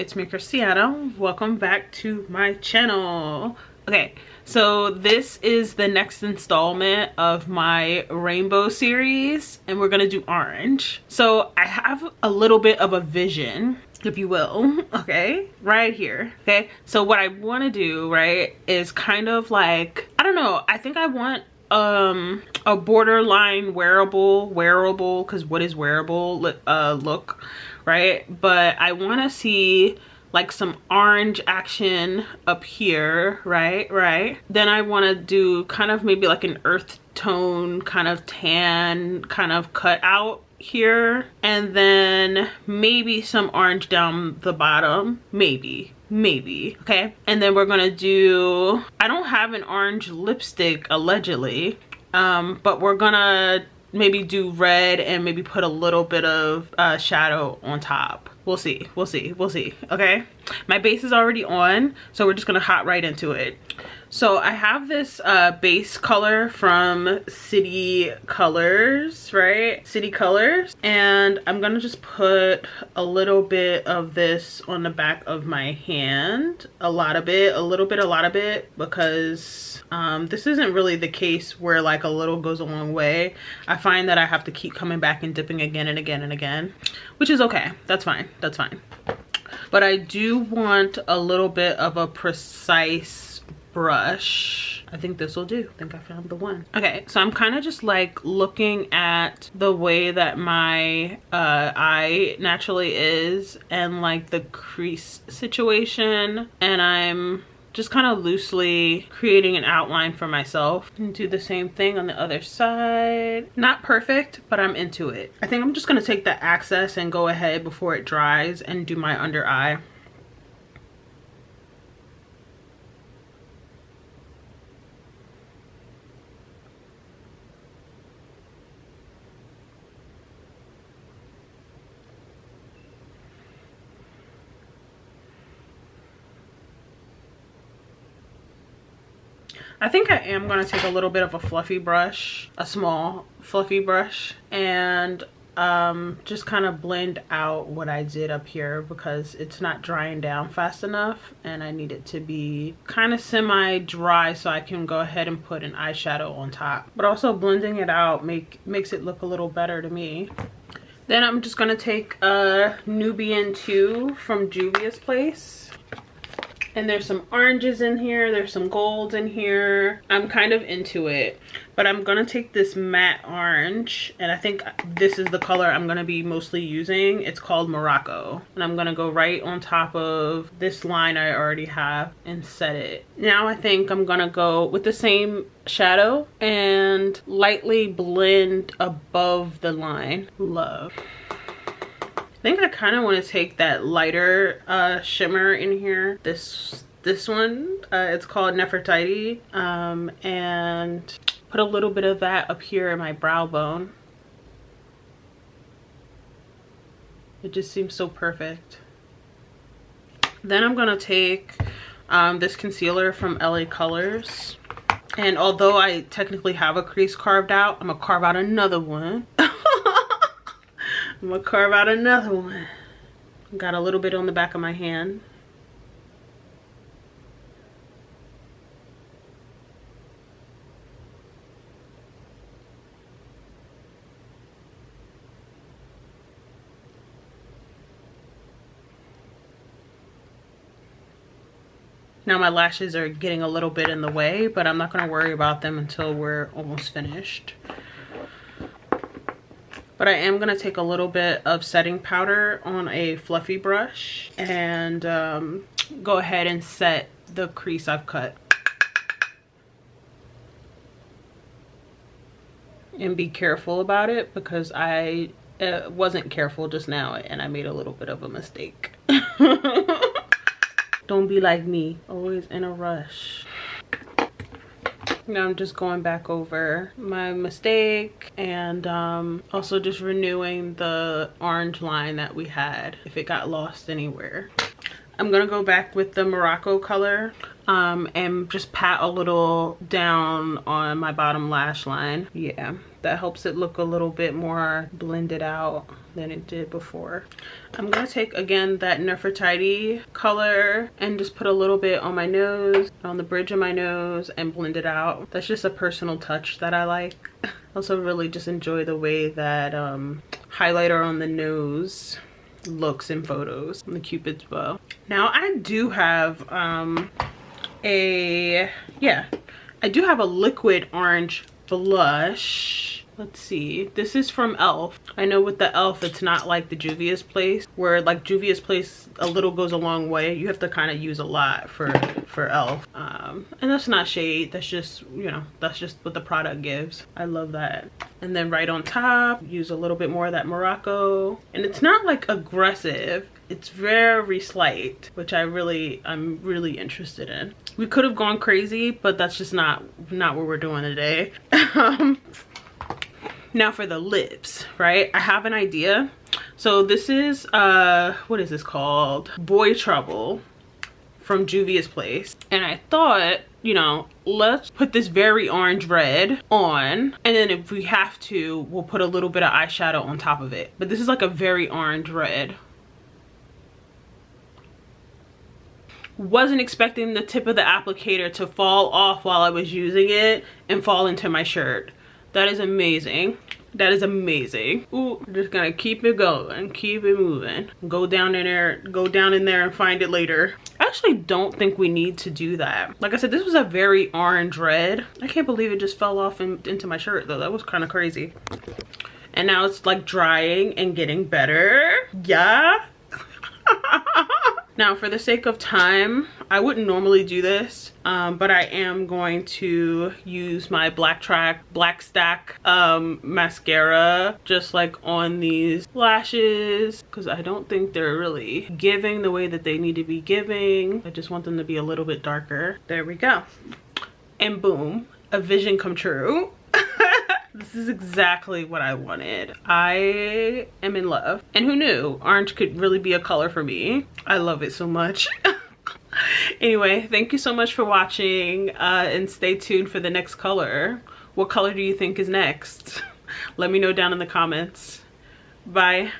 it's me, Kristianna. Welcome back to my channel. Okay, so this is the next installment of my rainbow series, and we're gonna do orange. So I have a little bit of a vision, if you will, okay, right here. Okay, so what I want to do, right, is kind of like, I don't know, I think I want a borderline wearable, because what is wearable look, right? But I want to see like some orange action up here, right? Then I want to do kind of maybe like an earth tone kind of tan kind of cut out here, and then maybe some orange down the bottom, maybe, okay? And then we're gonna do, I don't have an orange lipstick allegedly, but we're gonna maybe do red and maybe put a little bit of shadow on top. We'll see, okay? My base is already on, so we're just gonna hop right into it. So I have this base color from City Colors, right? City Colors. And I'm gonna just put a little bit of this on the back of my hand. A lot of it, a little bit, a lot of it, because this isn't really the case where like a little goes a long way. I find that I have to keep coming back and dipping again and again and again, which is okay. That's fine, that's fine. But I do want a little bit of a precise brush. I think this will do. I think I found the one. Okay, so I'm kind of just like looking at the way that my eye naturally is and like the crease situation, and I'm just kind of loosely creating an outline for myself. And do the same thing on the other side. Not perfect, but I'm into it. I think I'm just gonna take the access and go ahead before it dries and do my under eye. I think I am going to take a little bit of a fluffy brush, a small fluffy brush, and just kind of blend out what I did up here because it's not drying down fast enough and I need it to be kind of semi-dry so I can go ahead and put an eyeshadow on top. But also blending it out makes it look a little better to me. Then I'm just going to take a Nubian 2 from Juvia's Place. And there's some oranges in here, there's some golds in here. I'm kind of into it, but I'm gonna take this matte orange, and I think this is the color I'm gonna be mostly using. It's called Morocco, and I'm gonna go right on top of this line I already have and set it. Now I think I'm gonna go with the same shadow and lightly blend above the line. Love. I think I kind of want to take that lighter shimmer in here. This one, it's called Nefertiti, and put a little bit of that up here in my brow bone. It just seems so perfect. Then I'm gonna take this concealer from LA Colors, and although I technically have a crease carved out, I'm gonna carve out another one. I'm gonna carve out another one. Got a little bit on the back of my hand. Now my lashes are getting a little bit in the way, but I'm not gonna worry about them until we're almost finished. But I am gonna take a little bit of setting powder on a fluffy brush and go ahead and set the crease I've cut. And be careful about it because I wasn't careful just now and I made a little bit of a mistake. Don't be like me, always in a rush. Now I'm just going back over my mistake and also just renewing the orange line that we had if it got lost anywhere. I'm gonna go back with the Morocco color. and just pat a little down on my bottom lash line. Yeah, that helps it look a little bit more blended out than it did before. I'm gonna take again that Nefertiti color and just put a little bit on my nose, on the bridge of my nose, and blend it out. That's just a personal touch that I like. I also really just enjoy the way that highlighter on the nose looks in photos on the Cupid's bow. Now I do have I do have a liquid orange blush. Let's see, this is from e.l.f. I know with the e.l.f. it's not like the Juvia's Place, where like Juvia's Place a little goes a long way. You have to kind of use a lot for e.l.f. And that's not shade, that's just, you know, that's just what the product gives. I love that. And then right on top, use a little bit more of that Morocco. And it's not like aggressive, it's very slight, which I'm really interested in. We could have gone crazy, but that's just not what we're doing today. Now for the lips, right? I have an idea. So this is, what is this called? Boy Trouble from Juvia's Place. And I thought, you know, let's put this very orange red on, and then if we have to, we'll put a little bit of eyeshadow on top of it. But this is like a very orange red. Wasn't expecting the tip of the applicator to fall off while I was using it and fall into my shirt. That is amazing. That is amazing. Ooh, just gonna keep it going, keep it moving. Go down in there and find it later. I actually don't think we need to do that. Like I said, this was a very orange red. I can't believe it just fell off into my shirt though. That was kind of crazy. And now it's like drying and getting better. Yeah. Now for the sake of time, I wouldn't normally do this, but I am going to use my Black Stack mascara just like on these lashes, because I don't think they're really giving the way that they need to be giving. I just want them to be a little bit darker. There we go. And boom, a vision come true. This is exactly what I wanted. I am in love. And who knew orange could really be a color for me? I love it so much. Anyway, thank you so much for watching, and stay tuned for the next color. What color do you think is next? Let me know down in the comments. Bye.